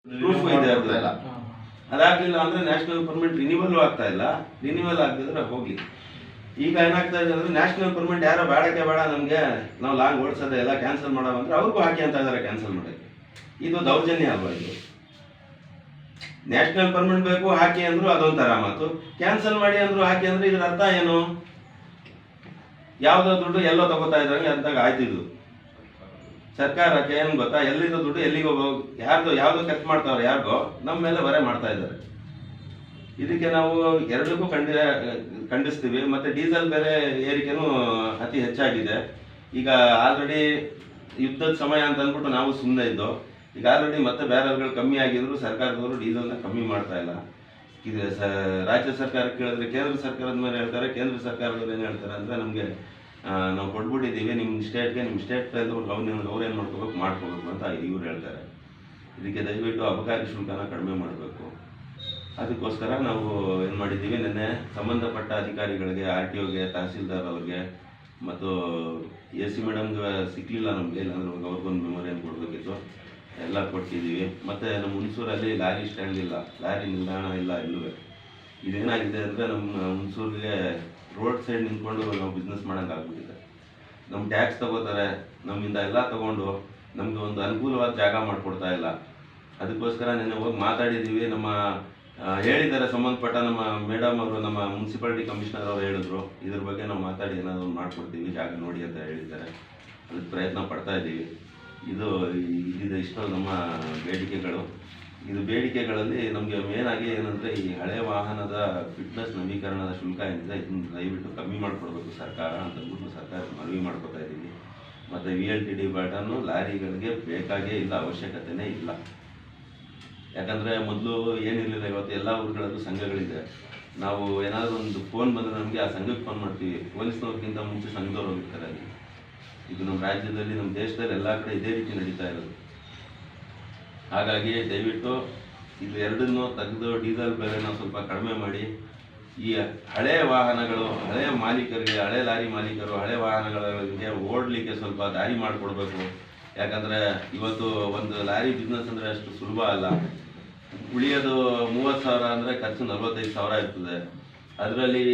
Proof ಇದೆ ಅದೆಲ್ಲ. ಅದಾಗಲಿಲ್ಲ ಅಂದರೆ ನ್ಯಾಷನಲ್ ಪರ್ಮಿಟ್ ರಿನಿವಲ್ ಆಗ್ತಾ ಇಲ್ಲ. ರಿನಿವಲ್ ಆಗದಿದ್ರೆ ಹೋಗಲಿ. ಈಗ ಏನಾಗ್ತಾ ಇದೆ ಅಂದರೆ ನ್ಯಾಷನಲ್ ಪರ್ಮಿಟ್ ಯಾರೋ ಬೇಡಕ್ಕೆ ಬೇಡ, ನಮಗೆ ನಾವು ಲಾಂಗ್ ಓಡಿಸೋದೆ ಎಲ್ಲ ಕ್ಯಾನ್ಸಲ್ ಮಾಡೋ ಅಂದರೆ ಅವ್ರಿಗೂ ಹಾಕಿ ಅಂತ ಇದ್ದಾರೆ ಕ್ಯಾನ್ಸಲ್ ಮಾಡೋಕ್ಕೆ. ಇದು ದೌರ್ಜನ್ಯ ಅಲ್ವಾ ಇದು? ನ್ಯಾಷನಲ್ ಪರ್ಮಿಟ್ ಬೇಕು ಹಾಕಿ ಅಂದ್ರು ಅದೊಂಥರ ಮಾತು, ಕ್ಯಾನ್ಸಲ್ ಮಾಡಿ ಅಂದ್ರು ಹಾಕಿ ಅಂದ್ರೆ ಇದ್ರ ಅರ್ಥ ಏನು? ಯಾವುದೋ ದುಡ್ಡು ಎಲ್ಲೋ ತಗೋತಾ ಇದ್ರಂಗೆ ಅಂತಾಗ ಆಯ್ತು. ಇದು ಸರ್ಕಾರಕ್ಕೆ ಏನು ಗೊತ್ತಾ, ಎಲ್ಲಿರೋ ದುಡ್ಡು ಎಲ್ಲಿಗೋ ಯಾವ್ದು ಖರ್ಚು ಮಾಡ್ತಾವ್ರೆ ಯಾರಿಗೋ ನಮ್ಮ ಮೇಲೆ ಹೊರೆ ಮಾಡ್ತಾ ಇದ್ದಾರೆ. ಇದಕ್ಕೆ ನಾವು ಎರಡಕ್ಕೂ ಖಂಡಿಸ್ತೀವಿ. ಮತ್ತೆ ಡೀಸೆಲ್ ಬೆಲೆ ಏರಿಕೆನೂ ಅತಿ ಹೆಚ್ಚಾಗಿದೆ. ಈಗ ಆಲ್ರೆಡಿ ಯುದ್ಧದ ಸಮಯ ಅಂತ ಅಂದ್ಬಿಟ್ಟು ನಾವು ಸುಮ್ಮನೆ ಇದ್ದೋ. ಈಗ ಆಲ್ರೆಡಿ ಮತ್ತೆ ಬ್ಯಾರಲ್ಗಳು ಕಮ್ಮಿ ಆಗಿದ್ರು ಸರ್ಕಾರದವರು ಡೀಸೆಲ್ನ ಕಮ್ಮಿ ಮಾಡ್ತಾ ಇಲ್ಲ. ಇದು ರಾಜ್ಯ ಸರ್ಕಾರ ಕೇಳಿದ್ರೆ ಕೇಂದ್ರ ಸರ್ಕಾರದ ಮೇಲೆ ಹೇಳ್ತಾರೆ, ಕೇಂದ್ರ ಸರ್ಕಾರದವ್ರು ಏನು ಹೇಳ್ತಾರೆ ಅಂದರೆ ನಮಗೆ ನಾವು ಕೊಟ್ಬಿಟ್ಟಿದ್ದೀವಿ ನಿಮ್ಮ ಸ್ಟೇಟ್ಗೆ, ನಿಮ್ಮ ಸ್ಟೇಟ್ ಅವ್ರೇನು ಮಾಡ್ಕೋಬೇಕು ಅಂತ ಇವ್ರು ಹೇಳ್ತಾರೆ. ಇದಕ್ಕೆ ದಯವಿಟ್ಟು ಅಬಕಾರಿ ಶುಲ್ಕನ ಕಡಿಮೆ ಮಾಡಬೇಕು. ಅದಕ್ಕೋಸ್ಕರ ನಾವು ಏನು ಮಾಡಿದ್ದೀವಿ, ನಿನ್ನೆ ಸಂಬಂಧಪಟ್ಟ ಅಧಿಕಾರಿಗಳಿಗೆ, RTOಗೆ, ತಹಸೀಲ್ದಾರ್ ಅವ್ರಿಗೆ ಮತ್ತು AC ಮೇಡಮ್ಗೆ ಸಿಕ್ಕಲಿಲ್ಲ ನಮಗೆ, ಇಲ್ಲಾಂದ್ರೆ ಅವ್ರಿಗೊಂದು ಮೆಮೊರಿಯನ್ನು ಕೊಡಬೇಕಿತ್ತು, ಎಲ್ಲ ಕೊಟ್ಟಿದ್ದೀವಿ. ಮತ್ತು ನಮ್ಮ ಹುಣಸೂರಲ್ಲಿ ಲಾರಿ ಸ್ಟ್ಯಾಂಡ್ ಇಲ್ಲ, ಲಾರಿ ನಿಲ್ದಾಣ ಇಲ್ಲ ಇಲ್ಲವೇ. ಇದೇನಾಗಿದೆ ಅಂದರೆ ನಮ್ಮ ಹುಣಸೂರಿಗೆ ರೋಡ್ ಸೈಡ್ ನಿಂತ್ಕೊಂಡು ನಾವು ಬಿಸ್ನೆಸ್ ಮಾಡೋಂಗೆ ಆಗ್ಬಿಟ್ಟಿದೆ. ನಮ್ಮ ಟ್ಯಾಕ್ಸ್ ತಗೋತಾರೆ, ನಮ್ಮಿಂದ ಎಲ್ಲ ತೊಗೊಂಡು ನಮಗೆ ಒಂದು ಅನುಕೂಲವಾದ ಜಾಗ ಮಾಡಿಕೊಡ್ತಾ ಇಲ್ಲ. ಅದಕ್ಕೋಸ್ಕರ ನಿನ್ನೆ ಹೋಗಿ ಮಾತಾಡಿದ್ದೀವಿ. ನಮ್ಮ ಹೇಳಿದ್ದಾರೆ ಸಂಬಂಧಪಟ್ಟ ನಮ್ಮ ಮೇಡಮ್ ಅವರು, ನಮ್ಮ ಮುನ್ಸಿಪಾಲಿಟಿ ಕಮಿಷನರ್ ಅವರು ಹೇಳಿದ್ರು ಇದ್ರ ಬಗ್ಗೆ ನಾವು ಮಾತಾಡಿ ಏನಾದರೂ ಮಾಡಿಕೊಡ್ತೀವಿ, ಜಾಗ ನೋಡಿ ಅಂತ ಹೇಳಿದ್ದಾರೆ. ಅದಕ್ಕೆ ಪ್ರಯತ್ನ ಪಡ್ತಾ ಇದ್ದೀವಿ. ಇದು ಇಷ್ಟು ನಮ್ಮ ಬೇಡಿಕೆಗಳು. ಇದು ಬೇಡಿಕೆಗಳಲ್ಲಿ ನಮಗೆ ಮೇನಾಗಿ ಏನಂದರೆ ಈ ಹಳೆ ವಾಹನದ ಫಿಟ್ನೆಸ್ ನವೀಕರಣದ ಶುಲ್ಕ ಏನಿದೆ ಇದನ್ನು ದಯವಿಟ್ಟು ಕಮ್ಮಿ ಮಾಡಿಕೊಡ್ಬೇಕು ಸರ್ಕಾರ ಅಂತಂದ್ಬಿಟ್ಟು ಸರ್ಕಾರ ಮನವಿ ಮಾಡ್ಕೊತಾ ಇದ್ದೀವಿ. ಮತ್ತು VLTD ಬಟನ್ನು ಲಾರಿಗಳಿಗೆ ಬೇಕಾಗೇ ಇಲ್ಲ, ಅವಶ್ಯಕತೆಯೇ ಇಲ್ಲ. ಯಾಕಂದರೆ ಮೊದಲು ಏನಿರಲಿಲ್ಲ, ಇವತ್ತು ಎಲ್ಲ ಊರುಗಳಲ್ಲೂ ಸಂಘಗಳಿದೆ. ನಾವು ಏನಾದರೂ ಒಂದು ಫೋನ್ ಬಂದರೆ ನಮಗೆ ಆ ಸಂಘಕ್ಕೆ ಫೋನ್ ಮಾಡ್ತೀವಿ. ಪೊಲೀಸ್ನವ್ರಿಗಿಂತ ಮುಂಚೆ ಸಂಘದವ್ರು ಹೋಗಿರ್ತಾರೆ ಅಲ್ಲಿ. ಇದು ನಮ್ಮ ರಾಜ್ಯದಲ್ಲಿ, ನಮ್ಮ ದೇಶದಲ್ಲಿ ಎಲ್ಲ ಕಡೆ ಇದೇ ರೀತಿ ನಡೀತಾ ಇರೋದು. ಹಾಗಾಗಿ ದಯವಿಟ್ಟು ಇದು ಎರಡನ್ನೂ ತೆಗೆದು ಡೀಸೆಲ್ ಬೆಲೆನ ಸ್ವಲ್ಪ ಕಡಿಮೆ ಮಾಡಿ ಈ ಹಳೆ ವಾಹನಗಳು, ಹಳೆ ಮಾಲೀಕರಿಗೆ, ಹಳೆ ಲಾರಿ ಮಾಲೀಕರು ಹಳೆ ವಾಹನಗಳಿಗೆ ಓಡಲಿಕ್ಕೆ ಸ್ವಲ್ಪ ದಾರಿ ಮಾಡಿಕೊಡ್ಬೇಕು. ಯಾಕಂದರೆ ಇವತ್ತು ಒಂದು ಲಾರಿ ಬಿಸ್ನೆಸ್ ಅಂದರೆ ಅಷ್ಟು ಸುಲಭ ಅಲ್ಲ. ಉಳಿಯೋದು 30,000 ಅಂದರೆ ಖರ್ಚು 45,000 ಇರ್ತದೆ. ಅದರಲ್ಲಿ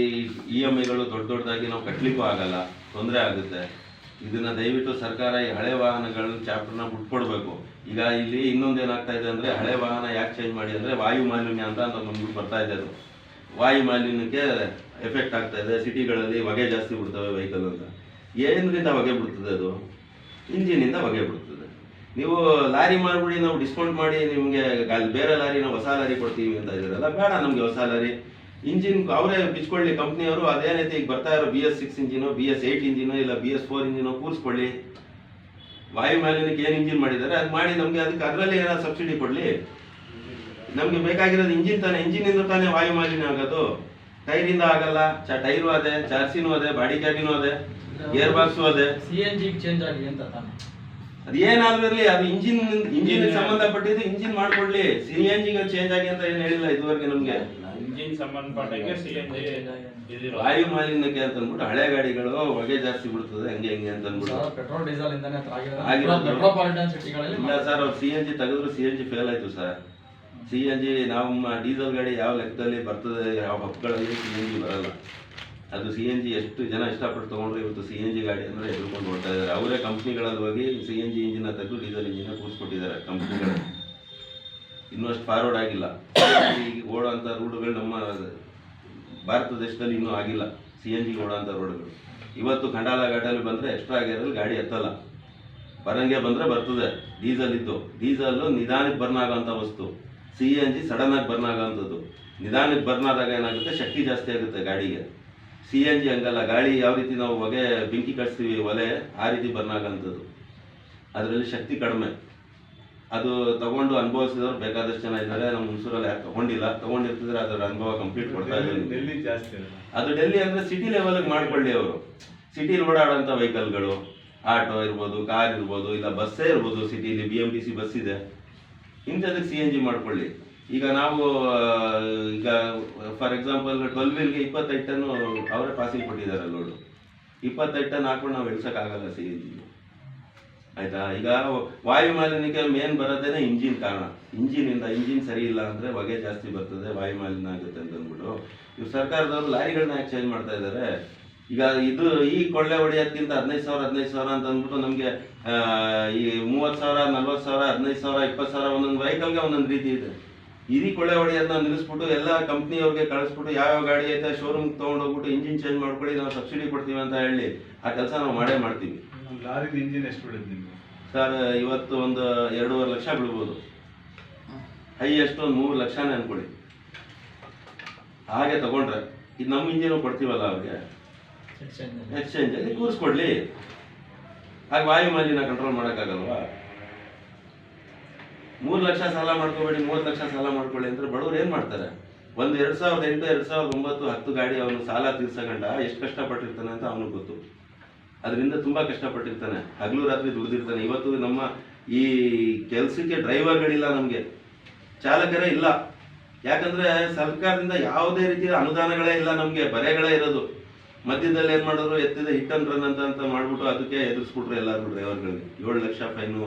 EMIಗಳು ದೊಡ್ಡದಾಗಿ ನಾವು ಕಟ್ಟಲಿಕ್ಕೂ ಆಗಲ್ಲ, ತೊಂದರೆ ಆಗುತ್ತೆ. ಇದನ್ನು ದಯವಿಟ್ಟು ಸರ್ಕಾರ ಈ ಹಳೆ ವಾಹನಗಳ ಚಾಪ್ಟರ್ನ ಬಿಟ್ಕೊಡ್ಬೇಕು. ಈಗ ಇಲ್ಲಿ ಇನ್ನೊಂದು ಏನಾಗ್ತಾ ಇದೆ ಅಂದರೆ, ಹಳೆ ವಾಹನ ಯಾಕೆ ಚೇಂಜ್ ಮಾಡಿ ಅಂದರೆ ವಾಯು ಮಾಲಿನ್ಯ ಅಂತ ಬಂದ್ಬಿಟ್ಟು ಬರ್ತಾ ಇದೆ. ಅದು ವಾಯು ಮಾಲಿನ್ಯಕ್ಕೆ ಎಫೆಕ್ಟ್ ಆಗ್ತಾ ಇದೆ. ಸಿಟಿಗಳಲ್ಲಿ ಹೊಗೆ ಜಾಸ್ತಿ ಬಿಡ್ತವೆ ವೆಹಿಕಲ್ ಅಂತ. ಏನರಿಂದ ಹೊಗೆ ಬಿಡ್ತದೆ? ಅದು ಇಂಜಿನಿಂದ ಹೊಗೆ ಬಿಡ್ತದೆ. ನೀವು ಲಾರಿ ಮಾಡಿಬಿಡಿ, ನಾವು ಡಿಸ್ಕೌಂಟ್ ಮಾಡಿ ನಿಮಗೆ ಬೇರೆ ಲಾರಿ, ನಾವು ಹೊಸ ಲಾರಿ ಕೊಡ್ತೀವಿ ಅಂತ ಇದ್ದೀರಲ್ಲ, ಬೇಡ ನಮಗೆ ಹೊಸ ಲಾರಿ. ಇಂಜಿನ್ ಅವರೇ ಬಿಚ್ಕೊಳ್ಳಿ ಕಂಪ್ನಿಯವರು. ಅದೇನೈತೆ ಈಗ ಬರ್ತಾ ಇರೋ BS6 ಇಂಜಿನು, BS8 ಇಂಜಿನು, ಇಲ್ಲ BS4 ಇಂಜಿನು ಕೂರಿಸ್ಕೊಳ್ಳಿ. ವಾಯು ಮಾಲಿನ್ಯಕ್ಕೆ ಏನು ಇಂಜಿನ್ ಮಾಡಿದ್ದಾರೆ ಅದು ಮಾಡಿ ನಮಗೆ, ಅದಕ್ಕೆ ಅದರಲ್ಲಿ ಏನಾದ್ರು ಸಬ್ಸಿಡಿ ಕೊಡಲಿ. ನಮಗೆ ಬೇಕಾಗಿರೋದು ಇಂಜಿನ್ ತಾನೇ, ಇಂಜಿನಿಂದ ತಾನೇ ವಾಯು ಮಾಲಿನ್ಯ ಆಗೋದು. ಟೈರಿಂದ ಆಗಲ್ಲ. ಟೈರು ಅದೇ, ಚಾರ್ಸಿನೂ ಅದೇ, ಬಾಡಿ ಕ್ಯಾಬಿನೂ ಅದೇ, ಗೇರ್ ಬಾಕ್ಸು ಅದೇ. CNG ಚೇಂಜ್ ಆಗಿ ಅಂತ ತಾನೆ. ಅದೇನಾದ್ರೂ ಇರಲಿ, ಅದು ಇಂಜಿನ್ ಸಂಬಂಧಪಟ್ಟಿದ್ದು ಇಂಜಿನ್ ಮಾಡ್ಕೊಡ್ಲಿ. CNGಗೆ ಚೇಂಜ್ ಆಗಿ ಅಂತ ಏನು ಹೇಳಿಲ್ಲ ಇದುವರೆಗೆ ನಮಗೆ. ಇಂಜಿನ್ ಸಂಬಂಧಪಟ್ಟಂಗೆ CNG ವಾಯು ಮಾಲಿನ್ಯಕ್ಕೆ ಅಂತ ಅಂದ್ಬಿಟ್ಟು ಹಳೆ ಗಾಡಿಗಳು ಹೊಗೆ ಜಾಸ್ತಿ ಬಿಡ್ತದೆ, ಹಂಗೆ ಅಂತ ಅಂದ್ಬಿಟ್ಟು ಪೆಟ್ರೋಲ್ ಡೀಸೆಲ್ ಇಂದಾನೆ ಮೆಟ್ರೋಪಾಲಿಟನ್ ಸಿಟಿಗಳಲ್ಲಿ ಇಲ್ಲ ಸರ್. ಅವ್ರು CNG ತೆಗೆದ್ರು CNG ಫೇಲ್ ಆಯ್ತು ಸರ್. CNG ನಮ್ಮ ಡೀಸೆಲ್ ಗಾಡಿ ಯಾವ ಲೆಕ್ಕದಲ್ಲಿ ಬರ್ತದೆ, ಯಾವ ಹಬ್ಬಗಳಲ್ಲಿ CNG ಬರಲ್ಲ. ಅದು CNG ಎಷ್ಟು ಜನ ಇಷ್ಟಪಟ್ಟು ತೊಗೊಂಡ್ರೆ ಇವತ್ತು CNG ಗಾಡಿ ಅಂದರೆ ಎದುರ್ಕೊಂಡು ಓಡ್ತಾ ಇದ್ದಾರೆ. ಅವರೇ ಕಂಪ್ನಿಗಳಲ್ಲಿ ಹೋಗಿ CNG ಇಂಜಿನ ತೆಗೆದು ಡೀಸೆಲ್ ಇಂಜಿನ ಕೂರಿಸ್ಕೊಟ್ಟಿದ್ದಾರೆ ಕಂಪ್ನಿಗಳು. ಇನ್ನೂ ಅಷ್ಟು ಫಾರ್ವರ್ಡ್ ಆಗಿಲ್ಲ. ಈಗ ಓಡೋಂಥ ರೂಟ್ಗಳು ನಮ್ಮ ಭಾರತ ದೇಶದಲ್ಲಿ ಇನ್ನೂ ಆಗಿಲ್ಲ. CNG ಓಡೋಂಥ ರೋಡ್ಗಳು ಇವತ್ತು ಖಂಡಾಲ ಘಾಟಲ್ಲಿ ಬಂದರೆ ಎಕ್ಸ್ಟ್ರಾ ಗೇರಲ್ಲಿ ಗಾಡಿ ಎತ್ತಲ್ಲ, ಬರಂಗೆ ಬಂದರೆ ಬರ್ತದೆ. ಡೀಸೆಲ್ಲು ನಿಧಾನಕ್ಕೆ ಬರ್ನ್ ಆಗೋಂಥ ವಸ್ತು. CNG ಸಡನ್ನಾಗಿ ಬರ್ನ್ ಆಗೋಂಥದ್ದು. ನಿಧಾನಕ್ಕೆ ಬರ್ನ್ ಆದಾಗ ಏನಾಗುತ್ತೆ, ಶಕ್ತಿ ಜಾಸ್ತಿ ಆಗುತ್ತೆ ಗಾಡಿಗೆ. CNG ಹಂಗಲ್ಲ. ಗಾಳಿ ಯಾವ ರೀತಿ ನಾವು ಹೊಗೆ ಬೆಂಕಿ ಕಳಿಸ್ತೀವಿ ಒಲೆ, ಆ ರೀತಿ ಬರ್ನ್ ಆಗೋಂಥದ್ದು. ಅದರಲ್ಲಿ ಶಕ್ತಿ ಕಡಿಮೆ. ಅದು ತಗೊಂಡು ಅನುಭವಿಸಿದವ್ರು ಬೇಕಾದಷ್ಟು ಜನ ಇದ್ದಾರೆ. ನಮ್ಮ ಹುಣಸೂರಲ್ಲಿ ಯಾರು ತಗೊಂಡಿರ್ತಿದ್ರೆ ಅದರ ಅನುಭವ ಕಂಪ್ಲೀಟ್ ಕೊಡ್ತಾ ಇದ್ದಾರೆ. ಅದು ಡೆಲ್ಲಿ ಅಂದರೆ ಸಿಟಿ ಲೆವೆಲ್ಗೆ ಮಾಡ್ಕೊಳ್ಳಿ ಅವರು. ಸಿಟಿಲಿ ಓಡಾಡೋಂಥ ವೆಹಿಕಲ್ಗಳು, ಆಟೋ ಇರ್ಬೋದು, ಕಾರ್ ಇರ್ಬೋದು, ಇಲ್ಲ ಬಸ್ಸೇ ಇರ್ಬೋದು. ಸಿಟಿಲಿ BMTC ಬಸ್ ಇದೆ, ಇಂಥದಕ್ಕೆ CNG ಮಾಡ್ಕೊಳ್ಳಿ. ಈಗ ನಾವು ಫಾರ್ ಎಕ್ಸಾಂಪಲ್ 12 ವೀಲ್ಗೆ 25 ಟನ್ ಅವರೇ ಪಾಸಿಂಗ್ ಕೊಟ್ಟಿದ್ದಾರೆ ಲೋಡು. 25 ಟನ್ ಹಾಕೊಂಡು ನಾವು ಇಳಿಸೋಕ್ಕಾಗಲ್ಲ CNG. ಆಯ್ತಾ? ಈಗ ವಾಯು ಮಾಲಿನ್ಯಕ್ಕೆ ಮೇನ್ ಬರೋದೇನೆ ಇಂಜಿನ್ ಕಾರಣ. ಇಂಜಿನ್ ಸರಿ ಇಲ್ಲ ಅಂದರೆ ಹೊಗೆ ಜಾಸ್ತಿ ಬರ್ತದೆ, ವಾಯು ಮಾಲಿನ್ಯ ಆಗುತ್ತೆ ಅಂತ ಅಂದ್ಬಿಟ್ಟು ಇವ್ರು ಸರ್ಕಾರದವರು ಲಾರಿಗಳನ್ನ ಯಾಕೆ ಚೇಂಜ್ ಮಾಡ್ತಾ ಇದ್ದಾರೆ? ಈಗ ಇದು ಈ ಕೊಳ್ಳೆ ಹೊಡೆಯೋದ್ಕಿಂತ 15,000 ಅಂತ ಅಂದ್ಬಿಟ್ಟು ನಮಗೆ ಈ 30,000, 40,000, 15,000, 20,000 ಒಂದೊಂದು ವೆಹಿಕಲ್ಗೆ ಒಂದೊಂದು ರೀತಿ ಇದೆ. ಇಡೀ ಕೊಳ್ಳೆ ಹೊಡೆಯೋದನ್ನ ನಿಲ್ಲಿಸ್ಬಿಟ್ಟು ಎಲ್ಲ ಕಂಪ್ನಿಯವ್ರಿಗೆ ಕಳಿಸ್ಬಿಟ್ಟು ಯಾವ್ಯಾವ ಗಾಡಿ ಐತೆ ಶೋರೂಮ್ಗೆ ತೊಗೊಂಡೋಗ್ಬಿಟ್ಟು ಇಂಜಿನ್ ಚೇಂಜ್ ಮಾಡ್ಕೊಳ್ಳಿ, ನಾವು ಸಬ್ಸಿಡಿ ಕೊಡ್ತೀವಿ ಅಂತ ಹೇಳಿ ಆ ಕೆಲಸ ನಾವು ಮಾಡೇ ಮಾಡ್ತೀವಿ. ಲಾರಿದು ಇಂಜಿನ್ ಎಷ್ಟು ಬಿಡುತ್ತೆ ನಿಮ್ಗೆ? ಸರ್ ಇವತ್ತು ಒಂದು 2.5 ಲಕ್ಷ ಬಿಡ್ಬೋದು, ಹೈಯೆಸ್ಟ್ ಒಂದು 3 ಲಕ್ಷನೇ ಅನ್ಕೊಳ್ಳಿ. ಹಾಗೆ ತಗೊಂಡ್ರೆ ಇದು ನಮ್ಮ ಇಂಜಿನ್ ಕೊಡ್ತೀವಲ್ಲ ಅವ್ರಿಗೆ ಎಕ್ಸ್ಚೇಂಜಲ್ಲಿ ಕೂರಿಸ್ಕೊಡ್ಲಿ, ಆಗ ವಾಯು ಮಾಲಿನ್ಯ ಕಂಟ್ರೋಲ್ ಮಾಡೋಕ್ಕಾಗಲ್ವಾ? 3 ಲಕ್ಷ ಸಾಲ ಮಾಡ್ಕೋಬೇಡಿ, 30 ಲಕ್ಷ ಸಾಲ ಮಾಡ್ಕೊಳ್ಳಿ ಅಂದ್ರೆ ಬಡವ್ರು ಏನು ಮಾಡ್ತಾರೆ? ಒಂದು 2008, 2009, 10 ಗಾಡಿ ಅವನು ಸಾಲ ತೀರ್ಸಗಂಡ ಎಷ್ಟು ಕಷ್ಟಪಟ್ಟಿರ್ತಾನೆ ಅಂತ ಅವನಿಗೆ ಗೊತ್ತು. ಅದರಿಂದ ತುಂಬ ಕಷ್ಟಪಟ್ಟಿರ್ತಾನೆ, ಹಗಲು ರಾತ್ರಿ ದುಡಿದಿರ್ತಾನೆ. ಇವತ್ತು ನಮ್ಮ ಈ ಕೆಲಸಕ್ಕೆ ಡ್ರೈವರ್ಗಳಿಲ್ಲ, ನಮಗೆ ಚಾಲಕರೇ ಇಲ್ಲ. ಯಾಕಂದರೆ ಸರ್ಕಾರದಿಂದ ಯಾವುದೇ ರೀತಿಯ ಅನುದಾನಗಳೇ ಇಲ್ಲ, ನಮಗೆ ಬರೆಗಳೇ ಇರೋದು. ಮಧ್ಯದಲ್ಲಿ ಏನು ಮಾಡಿದ್ರು, ಎತ್ತಿದ ಹಿಟ್ ಅಂಡ್ ರನ್ ಅಂತ ಮಾಡ್ಬಿಟ್ಟು ಅದಕ್ಕೆ ಎದುರಿಸ್ಬಿಟ್ರು ಎಲ್ಲರೂ ಡ್ರೈವರ್ಗಳಿಗೆ 7 ಲಕ್ಷ ಫೈನು,